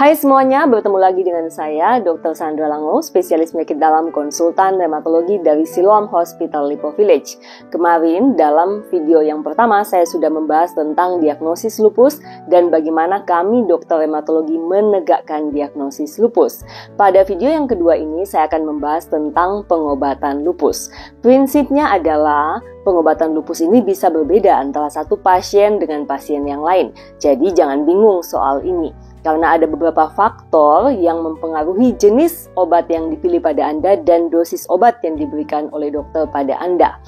Hai semuanya, bertemu lagi dengan saya, Dr. Sandra Lango, spesialis penyakit dalam konsultan rheumatologi dari Siloam Hospital Lipo Village. Kemarin, dalam video yang pertama, saya sudah membahas tentang diagnosis lupus dan bagaimana kami dokter rheumatologi menegakkan diagnosis lupus. Pada video yang kedua ini, saya akan membahas tentang pengobatan lupus. Prinsipnya adalah pengobatan lupus ini bisa berbeda antara satu pasien dengan pasien yang lain. Jadi jangan bingung soal ini. Karena ada beberapa faktor yang mempengaruhi jenis obat yang dipilih pada Anda dan dosis obat yang diberikan oleh dokter pada Anda.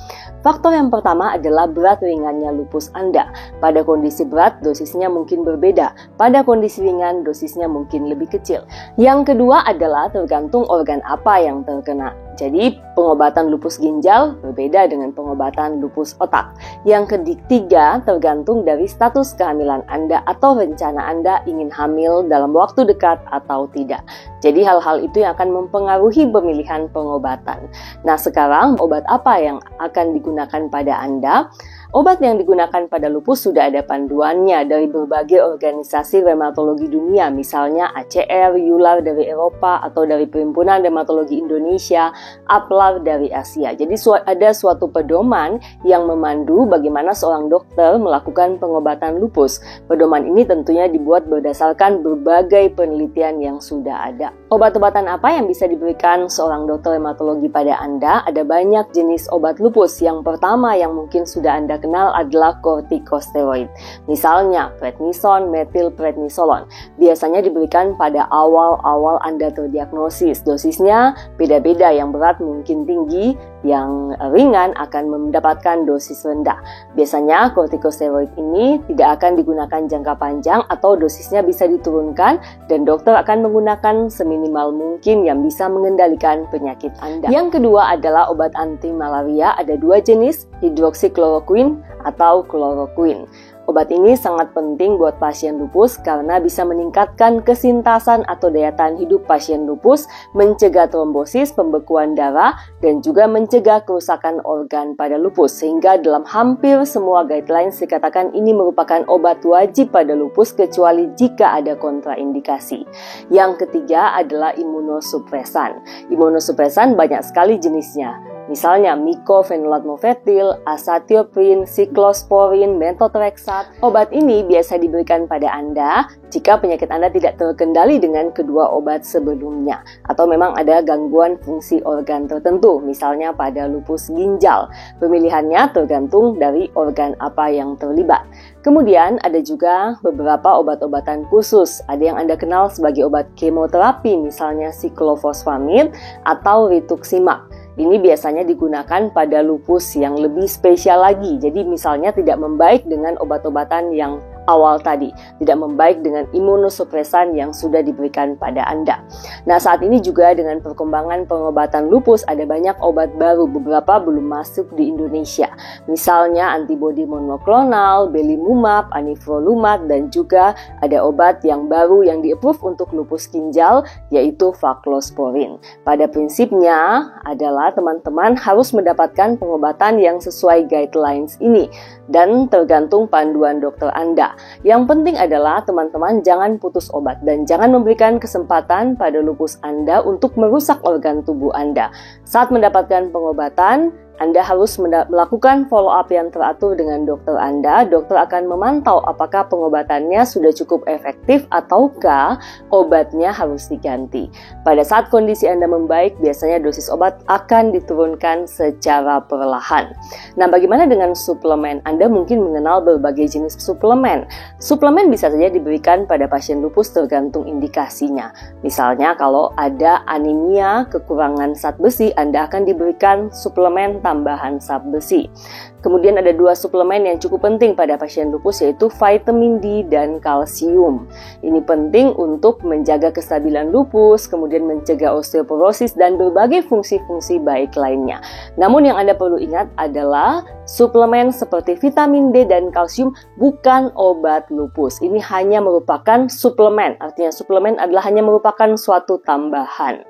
Faktor yang pertama adalah berat ringannya lupus Anda. Pada kondisi berat, dosisnya mungkin berbeda. Pada kondisi ringan, dosisnya mungkin lebih kecil. Yang kedua adalah tergantung organ apa yang terkena. Jadi, pengobatan lupus ginjal berbeda dengan pengobatan lupus otak. Yang ketiga, tergantung dari status kehamilan Anda atau rencana Anda ingin hamil dalam waktu dekat atau tidak. Jadi, hal-hal itu yang akan mempengaruhi pemilihan pengobatan. Nah, sekarang obat apa yang akan digunakan pada Anda? Obat yang digunakan pada lupus sudah ada panduannya dari berbagai organisasi rheumatologi dunia, misalnya ACR, EULAR dari Eropa, atau dari Perhimpunan Rheumatologi Indonesia, APLAR dari Asia. Jadi ada suatu pedoman yang memandu bagaimana seorang dokter melakukan pengobatan lupus. Pedoman ini tentunya dibuat berdasarkan berbagai penelitian yang sudah ada. Obat-obatan apa yang bisa diberikan seorang dokter rheumatologi pada Anda? Ada banyak jenis obat lupus. Yang pertama yang mungkin sudah Anda kenal adalah kortikosteroid. Misalnya prednison, metilprednisolon. Biasanya diberikan pada awal-awal Anda terdiagnosis. Dosisnya beda-beda, yang berat mungkin tinggi, yang ringan akan mendapatkan dosis rendah. Biasanya kortikosteroid ini tidak akan digunakan jangka panjang atau dosisnya bisa diturunkan dan dokter akan menggunakan seminimal mungkin yang bisa mengendalikan penyakit Anda. Yang kedua adalah obat anti malaria. Ada dua jenis, hidroksikloroquine atau kloroquine. Obat ini sangat penting buat pasien lupus karena bisa meningkatkan kesintasan atau daya tahan hidup pasien lupus, mencegah trombosis, pembekuan darah, dan juga mencegah kerusakan organ pada lupus. Sehingga dalam hampir semua guidelines dikatakan ini merupakan obat wajib pada lupus kecuali jika ada kontraindikasi. Yang ketiga adalah imunosupresan. Imunosupresan banyak sekali jenisnya. Misalnya mycophenolate mofetil, azathioprine, cyclosporin, methotrexate. Obat ini biasa diberikan pada Anda jika penyakit Anda tidak terkendali dengan kedua obat sebelumnya atau memang ada gangguan fungsi organ tertentu, misalnya pada lupus ginjal. Pemilihannya tergantung dari organ apa yang terlibat. Kemudian ada juga beberapa obat-obatan khusus. Ada yang Anda kenal sebagai obat kemoterapi, misalnya siklofosfamid atau rituximab. Ini biasanya digunakan pada lupus yang lebih spesial lagi. Jadi misalnya tidak membaik dengan obat-obatan yang awal tadi, tidak membaik dengan imunosupresan yang sudah diberikan pada Anda. Nah, saat ini juga dengan perkembangan pengobatan lupus ada banyak obat baru, beberapa belum masuk di Indonesia. Misalnya antibodi monoklonal, belimumab, anifrolumab, dan juga ada obat yang baru yang di-approve untuk lupus ginjal yaitu voclosporin. Pada prinsipnya adalah teman-teman harus mendapatkan pengobatan yang sesuai guidelines ini dan tergantung panduan dokter Anda. Yang penting adalah teman-teman jangan putus obat dan jangan memberikan kesempatan pada lupus Anda untuk merusak organ tubuh Anda. Saat mendapatkan pengobatan, Anda harus melakukan follow-up yang teratur dengan dokter Anda. Dokter akan memantau apakah pengobatannya sudah cukup efektif ataukah obatnya harus diganti. Pada saat kondisi Anda membaik, biasanya dosis obat akan diturunkan secara perlahan. Nah, bagaimana dengan suplemen? Anda mungkin mengenal berbagai jenis suplemen. Suplemen bisa saja diberikan pada pasien lupus tergantung indikasinya. Misalnya kalau ada anemia, kekurangan zat besi, Anda akan diberikan suplemen tambahan zat besi. Kemudian ada dua suplemen yang cukup penting pada pasien lupus yaitu vitamin D dan kalsium. Ini penting untuk menjaga kestabilan lupus, kemudian mencegah osteoporosis dan berbagai fungsi-fungsi baik lainnya. Namun yang Anda perlu ingat adalah suplemen seperti vitamin D dan kalsium bukan obat lupus. Ini hanya merupakan suplemen. Artinya suplemen adalah hanya merupakan suatu tambahan.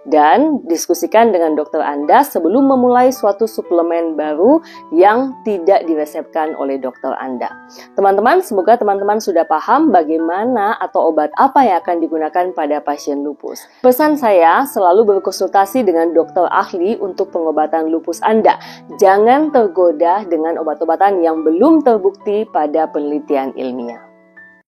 Dan diskusikan dengan dokter Anda sebelum memulai suatu satu suplemen baru yang tidak diresepkan oleh dokter Anda. Teman-teman, semoga teman-teman sudah paham bagaimana atau obat apa yang akan digunakan pada pasien lupus. Pesan saya, selalu berkonsultasi dengan dokter ahli untuk pengobatan lupus Anda. Jangan tergoda dengan obat-obatan yang belum terbukti pada penelitian ilmiah.